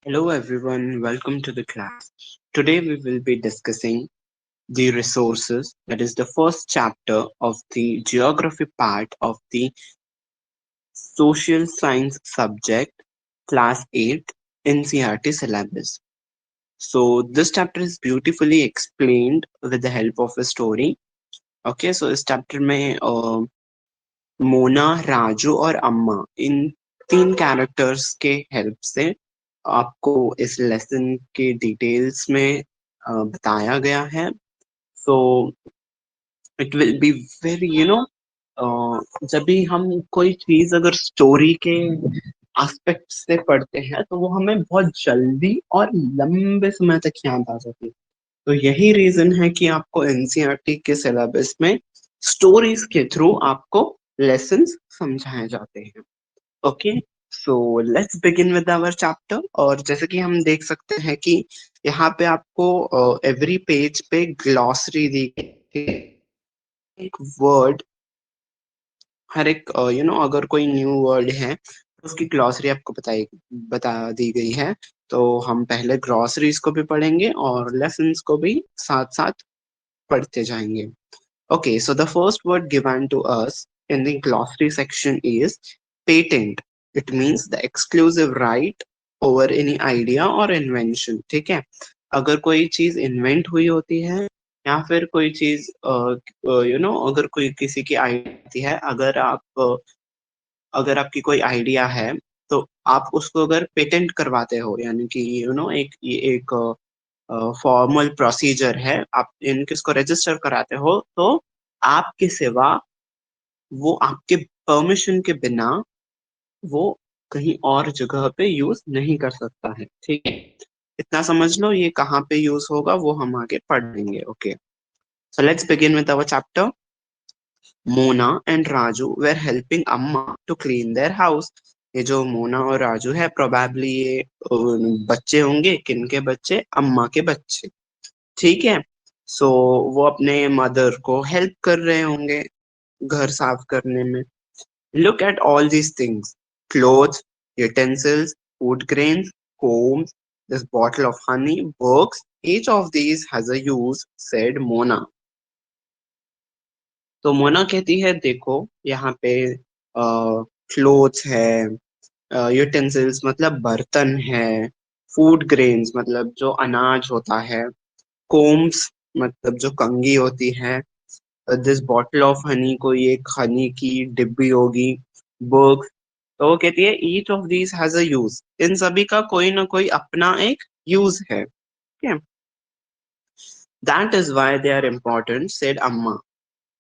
Hello everyone, welcome to the class. Today we will be discussing the resources, that is the first chapter of the geography part of the social science subject, class 8 NCRT syllabus. So this chapter is beautifully explained with the help of a story. Okay, so इस chapter में मोना, राजू और अम्मा इन तीन characters के help से आपको इस lesson के डिटेल्स में बताया गया है. So it will be very जब भी हम कोई चीज अगर स्टोरी के एस्पेक्ट से पढ़ते हैं तो वो हमें बहुत जल्दी और लंबे समय तक याद आ जाती है. तो यही रीजन है कि आपको एनसीईआरटी के सिलेबस में स्टोरीज के थ्रू आपको लेसन्स समझाए जाते हैं. Okay, so let's begin with our chapter. और जैसे कि हम देख सकते हैं कि यहाँ पे आपको एवरी पेज पे ग्लॉसरी दी गई है. एक वर्ड, हर एक अगर कोई न्यू वर्ड है तो उसकी ग्लॉसरी आपको बता दी गई है. तो हम पहले ग्लॉसरीज को भी पढ़ेंगे और लेसन्स को भी साथ साथ पढ़ते जाएंगे. Okay, so the first word given to us in the glossary section is patent. It means the exclusive right over any idea or invention. ठीक है, अगर कोई चीज इन्वेंट हुई होती है या फिर कोई चीज अगर कोई किसी की आइडिया है, अगर आपकी कोई आइडिया है तो आप उसको अगर पेटेंट करवाते हो, यानी कि एक फॉर्मल प्रोसीजर है, आप इनके इसको रजिस्टर कराते हो, तो आपके सिवा वो आपके परमिशन के बिना वो कहीं और जगह पे यूज नहीं कर सकता है. ठीक है, इतना समझ लो. ये कहाँ पे यूज होगा वो हम आगे पढ़ लेंगे. Okay, so let's begin with our chapter. Mona and Raju were helping Amma to clean their house. ये जो मोना और राजू है, प्रोबेबली ये बच्चे होंगे. किनके बच्चे? अम्मा के बच्चे. ठीक है, सो वो अपने मदर को हेल्प कर रहे होंगे घर साफ करने में. Look at all these things: clothes, utensils, food grains, combs, this bottle of honey, books. Each of these has a use, said Mona. तो मोना कहती है, देखो यहाँ पे क्लोथ्स है, यूटेंसिल्स मतलब बर्तन है, फूड ग्रेन्स मतलब जो अनाज होता है, कोम्स मतलब जो कंघी होती है, दिस बॉटल ऑफ हनी, कोई एक हनी की डिब्बी होगी, बुक्स. तो वो कहती है each of these has a use. इन सभी का कोई ना कोई अपना एक यूज है. That is why they are important, said Amma.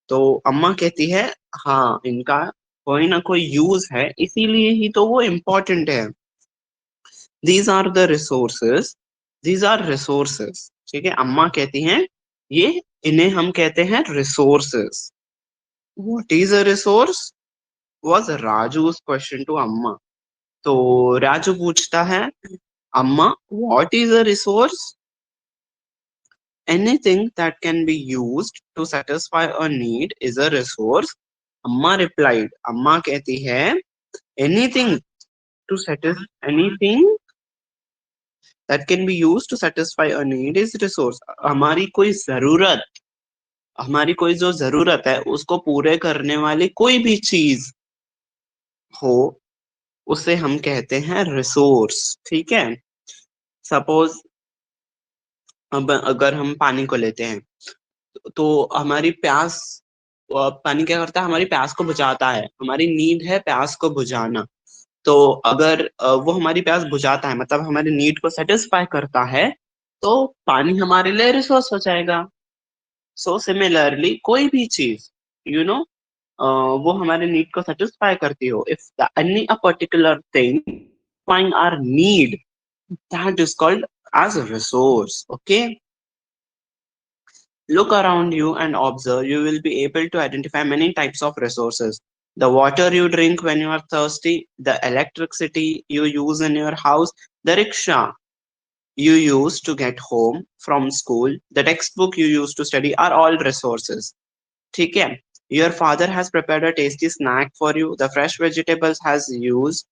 तो अम्मा कहती है, हाँ, इनका कोई ना कोई यूज है, इसीलिए ही तो वो इम्पोर्टेंट है. These are the resources, these are resources. ठीक है, अम्मा कहती हैं ये, इन्हें हम कहते हैं resources. What is a resource was Raju's question to Amma. तो राजू पूछता है, Amma, what is a resource? Anything that can be used to satisfy a need is a resource. अम्मा replied. अम्मा कहती है, anything to satisfy anything that can be used to satisfy a need is resource. हमारी कोई जो जरूरत है उसको पूरे करने वाली कोई भी चीज हो, उसे हम कहते हैं रिसोर्स. ठीक है, सपोज अब अगर हम पानी को लेते हैं तो हमारी प्यास, पानी क्या करता है? हमारी प्यास को बुझाता है. हमारी नीड है प्यास को बुझाना. तो अगर वो हमारी प्यास बुझाता है, मतलब हमारी नीड को सेटिस्फाई करता है, तो पानी हमारे लिए रिसोर्स हो जाएगा. सो सिमिलरली कोई भी चीज, यू नो वो हमारे नीड को सेटिस्फाई करती हो, if any a particular thing find our need, that is called as a resource. Okay, look around you and observe. You will be able to identify many types of resources. The water you drink when you are thirsty, the electricity you use in your house, the rickshaw you use to get home from school, the textbook you use to study are all resources. ठीक है, your father has prepared a tasty snack for you. The fresh vegetables has used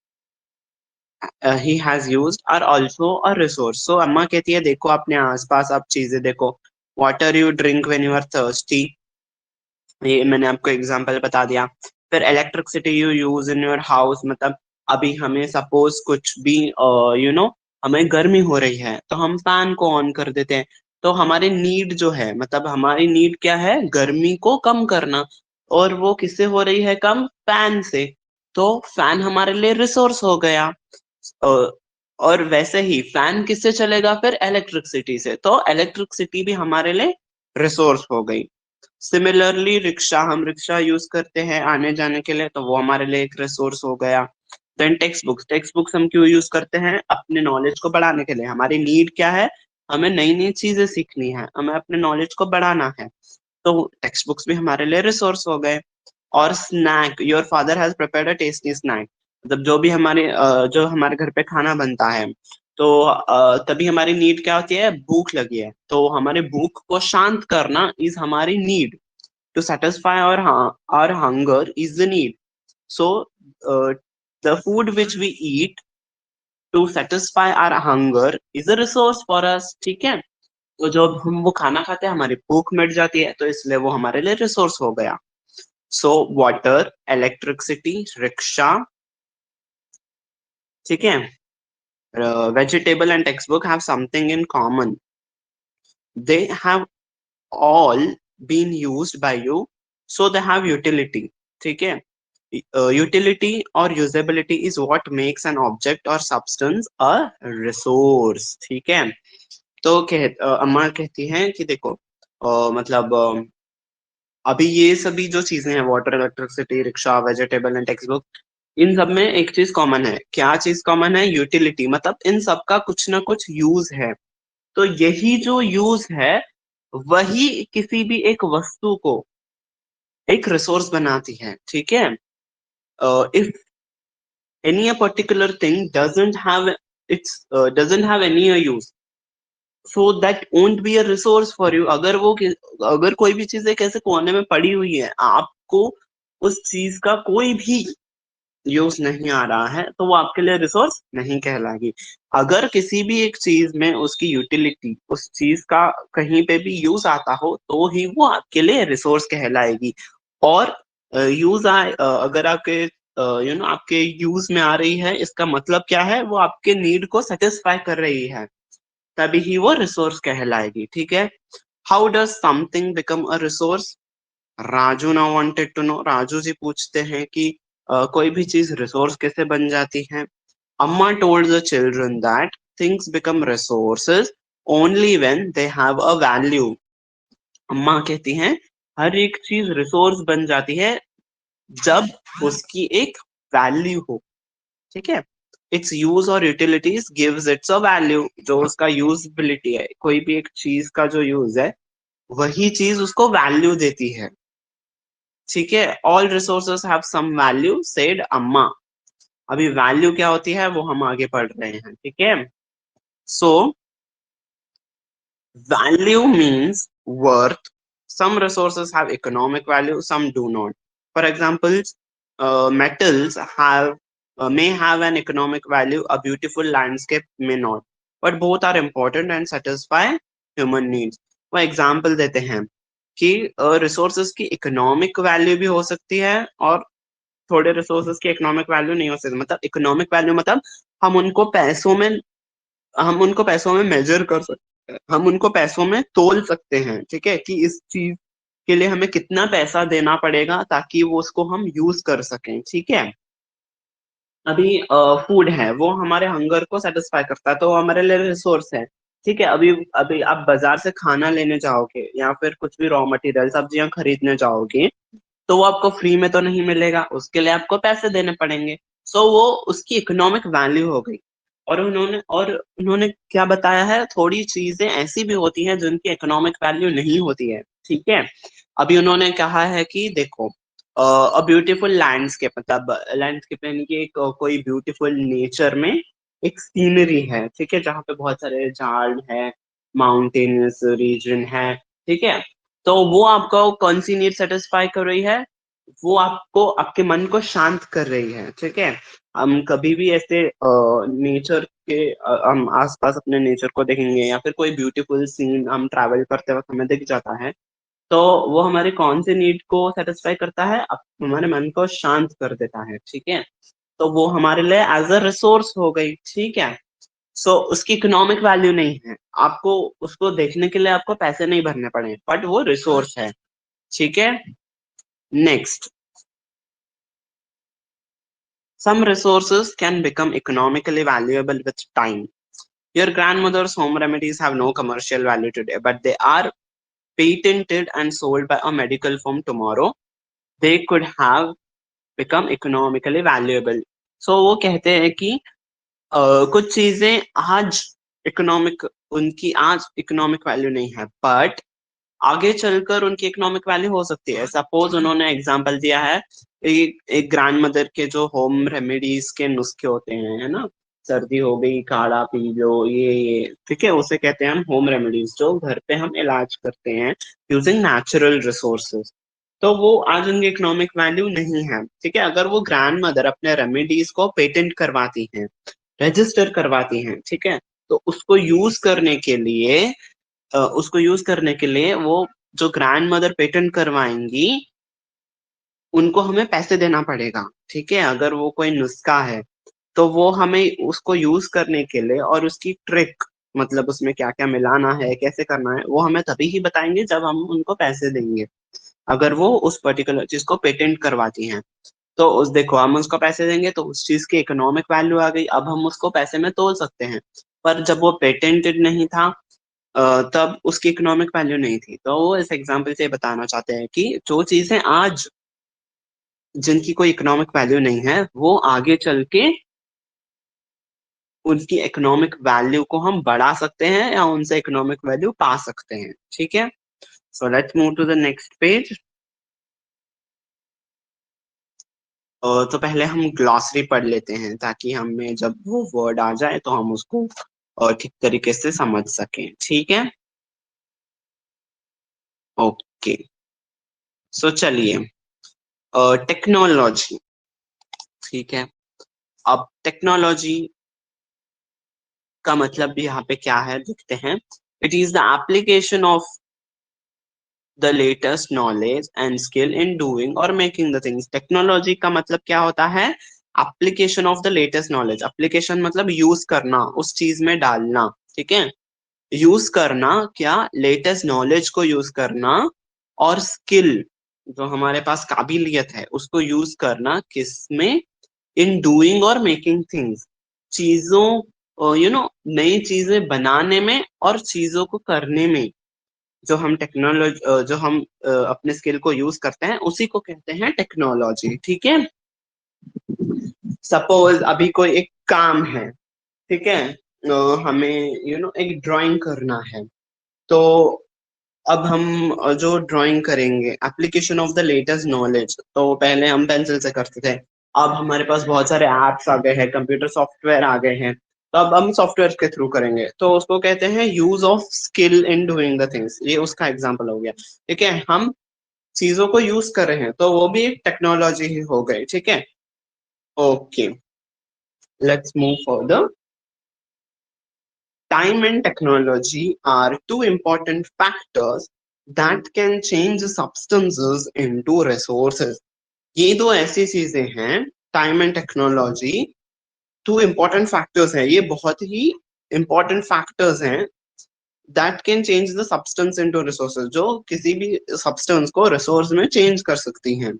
he has used are also a resource. So अम्मा कहती है देखो अपने आसपास आप चीजें देखो, water you drink when you are thirsty, ये मैंने आपको एग्जांपल बता दिया। फिर electricity you use in your house, मतलब अभी हमें सपोज कुछ भी हमें गर्मी हो रही है तो हम फैन को ऑन कर देते हैं। तो हमारी नीड जो है, मतलब हमारी नीड क्या है, गर्मी को कम करना, और वो किससे हो रही है कम, फैन से। तो फैन हमारे लिए रिसोर्स हो गया। अ, और वैसे ही फैन किससे चलेगा, फिर इलेक्ट्रिसिटी से, तो इलेक्ट्रिसिटी भी हमारे लिए रिसोर्स हो गई। सिमिलरली रिक्शा, हम रिक्शा यूज करते हैं आने जाने के लिए, तो वो हमारे लिए एक रिसोर्स हो गया। देन टेक्स्ट बुक्स हम क्यों यूज करते हैं, अपने नॉलेज को बढ़ाने के लिए। हमारी नीड क्या है, हमें नई नई चीजें सीखनी है, हमें अपने नॉलेज को बढ़ाना है, तो टेक्स्ट बुक्स भी हमारे लिए रिसोर्स हो गए। और snack, your father has prepared a tasty snack, मतलब जो हमारे घर पे खाना बनता है, तो तभी हमारी नीड क्या होती है, भूख लगी है, तो हमारे भूख को शांत करना इज हमारी need. To satisfy our hunger is the need. So the food which we eat to satisfy our hunger is a resource for us, ठीक है। तो जब हम वो खाना खाते हैं हमारी भूख मिट जाती है, तो इसलिए वो हमारे लिए रिसोर्स हो गया। सो वाटर, इलेक्ट्रिसिटी, रिक्शा, ठीक है। Vegetable and text book have something in common, they have all been used by you, so they have utility, ठीक है। यूटिलिटी और usability is what makes an object और substance a resource, ठीक है। तो अम्मा कहती हैं कि देखो मतलब अभी ये सभी जो चीजें हैं, water, electricity, rickshaw, vegetable and text book, इन सब में एक चीज कॉमन है। क्या चीज कॉमन है, यूटिलिटी, मतलब इन सब का कुछ ना कुछ यूज है। तो यही जो यूज है वही किसी भी एक वस्तु को एक रिसोर्स बनाती है, ठीक है। If any a particular thing doesn't have any use, so that won't be a resource for you। अगर कोई भी चीज एक ऐसे कोने में पड़ी हुई है, आपको उस चीज का कोई भी यूज नहीं आ रहा है, तो वो आपके लिए रिसोर्स नहीं कहलाएगी। अगर किसी भी एक चीज में उसकी यूटिलिटी, उस चीज का कहीं पे भी यूज आता हो, तो ही वो आपके लिए रिसोर्स कहलाएगी। और यूज आए, अगर आपके आपके यूज में आ रही है, इसका मतलब क्या है, वो आपके नीड को सेटिस्फाई कर रही है, तभी ही वो रिसोर्स कहलाएगी, ठीक है। How does something become a resource, Raju now wanted to know. Raju ji पूछते हैं कि कोई भी चीज रिसोर्स कैसे बन जाती है। अम्मा told the children that things become resources only when they have a value. अम्मा कहती हैं हर एक चीज रिसोर्स बन जाती है जब उसकी एक वैल्यू हो, ठीक है। इट्स यूज और utilities gives it's a value, जो उसका यूजबिलिटी है, कोई भी एक चीज का जो यूज है वही चीज उसको वैल्यू देती है, ठीक है। All resources have some value said Amma. अभी वैल्यू क्या होती है वो हम आगे पढ़ रहे हैं, ठीक है। So value means worth. Some resources have economic value, some do not. For example, metals may have an economic value, a beautiful landscape may not, but both are important and satisfy human needs। वो example देते हैं कि resources की economic value भी हो सकती है, और थोड़े रिसोर्सेज की इकोनॉमिक वैल्यू नहीं हो सकती। मतलब इकोनॉमिक वैल्यू मतलब हम उनको पैसों में हम उनको पैसों में मेजर कर सकते हैं, हम उनको पैसों में तोल सकते हैं, ठीक है, कि इस चीज के लिए हमें कितना पैसा देना पड़ेगा ताकि वो उसको हम यूज कर सकें, ठीक है। अभी फूड है वो हमारे हंगर को सेटिस्फाई करता है, तो वो हमारे लिए रिसोर्स है, ठीक है। अभी अभी आप बाजार से खाना लेने जाओगे या फिर कुछ भी रॉ मटेरियल सब्जियां खरीदने जाओगे, तो वो आपको फ्री में तो नहीं मिलेगा, उसके लिए आपको पैसे देने पड़ेंगे। सो वो उसकी इकोनॉमिक वैल्यू हो गई। और उन्होंने क्या बताया है, थोड़ी चीजें ऐसी भी होती हैं जिनकी इकोनॉमिक वैल्यू नहीं होती है, ठीक है। अभी उन्होंने कहा है कि देखो अ ब्यूटीफुल लैंडस्केप, मतलब लैंडस्केप यानी कि एक कोई ब्यूटीफुल नेचर में एक सीनरी है, ठीक है, जहाँ पे बहुत सारे झाड़ है, माउंटेन्स रीजन है, ठीक है। तो वो आपको कौन सी नीड सेटिस्फाई कर रही है, वो आपको आपके मन को शांत कर रही है, ठीक है। हम कभी भी ऐसे नेचर के हम आसपास अपने नेचर को देखेंगे या फिर कोई ब्यूटीफुल सीन हम ट्रैवल करते वक्त हमें दिख जाता है, तो वो हमारे कौन से नीड को सेटिस्फाई करता है, हमारे मन को शांत कर देता है, ठीक है। तो वो हमारे लिए एज अ रिसोर्स हो गई, ठीक है। सो उसकी इकोनॉमिक वैल्यू नहीं है, आपको उसको देखने के लिए आपको पैसे नहीं भरने पड़े, बट वो रिसोर्स है, ठीक है। Next, some resources can become economically valuable with time. Your grandmother's home remedies have no commercial value today, but they are patented and sold by a medical firm tomorrow. They could have become economically valuable. So वो कहते हैं कि कुछ चीजें आज economic उनकी आज economic value नहीं है, बट आगे चलकर उनकी इकोनॉमिक वैल्यू हो सकती है। सपोज उन्होंने एग्जांपल दिया है, एक ग्रैंड मदर के जो होम रेमेडीज के नुस्खे होते हैं, है ना, सर्दी हो गई काढ़ा पी लो, ये ठीक है, उसे कहते हैं हम होम रेमेडीज, जो घर पे हम इलाज करते हैं यूजिंग नेचुरल रिसोर्सेज। तो वो आज उनकी इकोनॉमिक वैल्यू नहीं है, ठीक है। अगर वो ग्रैंड मदर अपने रेमेडीज को पेटेंट करवाती हैं, रजिस्टर करवाती हैं, ठीक है, तो उसको यूज करने के लिए वो जो ग्रैंड मदर पेटेंट करवाएंगी उनको हमें पैसे देना पड़ेगा, ठीक है। अगर वो कोई नुस्खा है तो वो हमें उसको यूज करने के लिए और उसकी ट्रिक, मतलब उसमें क्या क्या मिलाना है, कैसे करना है, वो हमें तभी ही बताएंगे जब हम उनको पैसे देंगे, अगर वो उस पर्टिकुलर चीज को पेटेंट करवाती हैं। तो उस देखो, हम उसको पैसे देंगे तो उस चीज की इकोनॉमिक वैल्यू आ गई, अब हम उसको पैसे में तोल सकते हैं। पर जब वो पेटेंटेड नहीं था, तब उसकी इकोनॉमिक वैल्यू नहीं थी। तो वो इस एग्जाम्पल से बताना चाहते हैं कि जो चीजें आज जिनकी कोई इकोनॉमिक वैल्यू नहीं है, वो आगे चल के उनकी इकोनॉमिक वैल्यू को हम बढ़ा सकते हैं या उनसे इकोनॉमिक वैल्यू पा सकते हैं, ठीक है। So let's move to the next page. तो पहले हम ग्लॉसरी पढ़ लेते हैं ताकि हमें जब वो वर्ड आ जाए तो हम उसको ठीक तरीके से समझ सकें, ठीक है। ओके, सो चलिए, टेक्नोलॉजी, ठीक है। अब टेक्नोलॉजी का मतलब भी यहाँ पे क्या है देखते हैं। It is the application of the latest knowledge and skill in doing और मेकिंग द थिंग्स। टेक्नोलॉजी का मतलब क्या होता है, application of the latest knowledge. Application मतलब यूज करना, उस चीज में डालना, ठीक है। यूज करना क्या, लेटेस्ट नॉलेज को यूज करना, और स्किल जो हमारे पास काबिलियत है उसको यूज करना, किसमें, इन डूइंग और मेकिंग थिंग्स, चीजों नई चीजें बनाने में और चीजों को करने में। जो हम टेक्नोलॉजी जो हम अपने स्किल को यूज करते हैं उसी को कहते हैं टेक्नोलॉजी, ठीक है। सपोज अभी कोई एक काम है, ठीक है, हमें एक ड्राइंग करना है। तो अब हम जो ड्राइंग करेंगे, application of the latest knowledge, तो पहले हम पेंसिल से करते थे, अब हमारे पास बहुत सारे एप्स आ गए हैं, कंप्यूटर सॉफ्टवेयर आ गए हैं, तो अब हम सॉफ्टवेयर के थ्रू करेंगे, तो उसको कहते हैं use of skill in doing the things. ये उसका एग्जांपल हो गया, ठीक है। हम चीजों को यूज कर रहे हैं तो वो भी एक टेक्नोलॉजी ही हो गई, ठीक है। Okay, let's move further. Time and technology are two important factors that can change substances into resources. ये दो ऐसी चीजें हैं, time and technology, two important factors हैं, ये बहुत ही इम्पोर्टेंट फैक्टर्स हैं that can change the substance into resources, जो किसी भी सब्सटेंस को रिसोर्स में चेंज कर सकती हैं।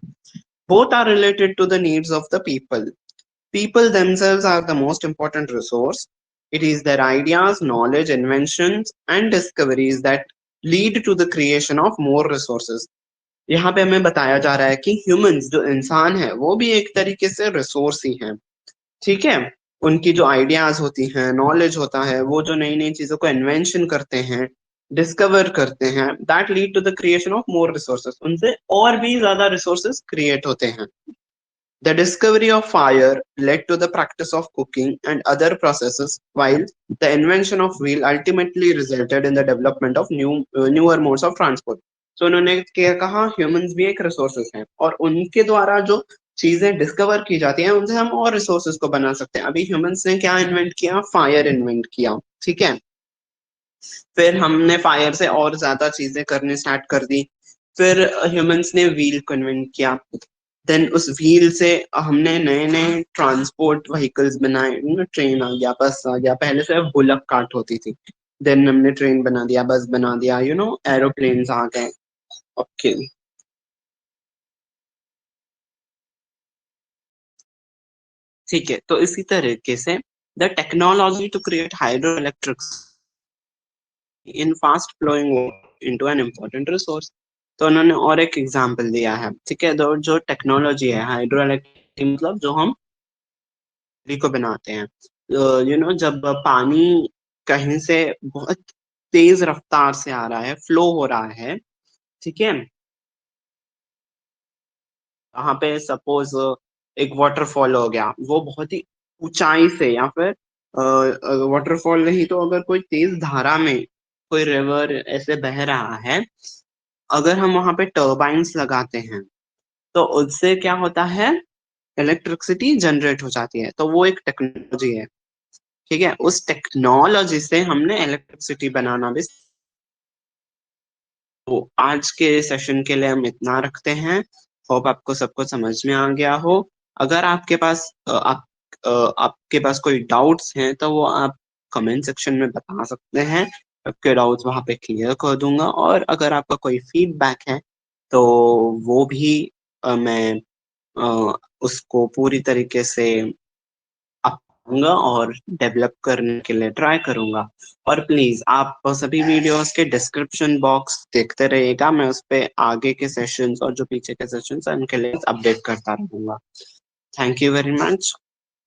Both are related to the needs of the people. People themselves are the most important resource. It is their ideas, knowledge, inventions, and discoveries that lead to the creation of more resources. यहाँ पे हमें बताया जा रहा है कि humans, जो इंसान है, वो भी एक तरीके से रिसोर्स ही है, ठीक है। उनकी जो आइडियाज होती हैं, नॉलेज होता है, वो जो नई नई चीजों को इन्वेंशन करते हैं, डिस्कवर करते हैं, that lead to the creation of more resources, उनसे और भी ज्यादा रिसोर्सेज क्रिएट होते हैं। The discovery of fire led to the practice of cooking and other processes, while the invention of wheel ultimately resulted in the development of newer modes of transport. So उन्होंने क्या कहा, humans भी एक resources हैं और उनके द्वारा जो चीजें डिस्कवर की जाती हैं, उनसे हम और रिसोर्सेज को बना सकते हैं। अभी ह्यूमंस ने क्या इन्वेंट किया? फायर इन्वेंट किया, ठीक है। फिर हमने फायर से और ज्यादा चीजें करनी स्टार्ट कर दी। फिर ह्यूमंस ने व्हील को इन्वेंट किया। देन उस व्हील से हमने नए नए ट्रांसपोर्ट व्हीकल्स बनाए। ट्रेन आ गया, बस आ गया, पहले सिर्फ बुलक कार्ट होती थी। देन हमने ट्रेन बना दिया, बस बना दिया, एरोप्लेन्स आ गए। ओके, ठीक है। तो इसी तरीके से the technology to create hydro electric in fast flowing into an important resource. तो उन्होंने और एक एग्जांपल दिया है, ठीक है। तो जो टेक्नोलॉजी है हाइड्रो इलेक्ट्रिक, मतलब जो हम बिजली को बनाते हैं, जब पानी कहीं से बहुत तेज रफ्तार से आ रहा है, फ्लो हो रहा है, ठीक है। वहां पे सपोज एक वाटरफॉल हो गया, वो बहुत ही ऊंचाई से, या फिर वाटरफॉल नहीं तो अगर कोई तेज धारा में कोई रिवर ऐसे बह रहा है, अगर हम वहां पे टर्बाइंस लगाते हैं तो उससे क्या होता है? इलेक्ट्रिसिटी जनरेट हो जाती है। तो वो एक टेक्नोलॉजी है, ठीक है। उस टेक्नोलॉजी से हमने इलेक्ट्रिसिटी बनाना भी। तो आज के सेशन के लिए हम इतना रखते हैं। होप आपको सब कुछ समझ में आ गया हो। अगर आपके पास कोई डाउट्स हैं तो वो आप कमेंट सेक्शन में बता सकते हैं। आपके डाउट्स वहां पे क्लियर कर दूंगा। और अगर आपका कोई फीडबैक है तो वो भी मैं उसको पूरी तरीके से अपनाऊंगा और डेवलप करने के लिए ट्राई करूंगा। और प्लीज आप सभी वीडियोस के डिस्क्रिप्शन बॉक्स देखते रहिएगा। मैं उस पे आगे के सेशंस और जो पीछे के सेशंस हैं उनके लिए अपडेट करता रहूंगा। Thank you very much.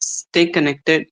Stay connected.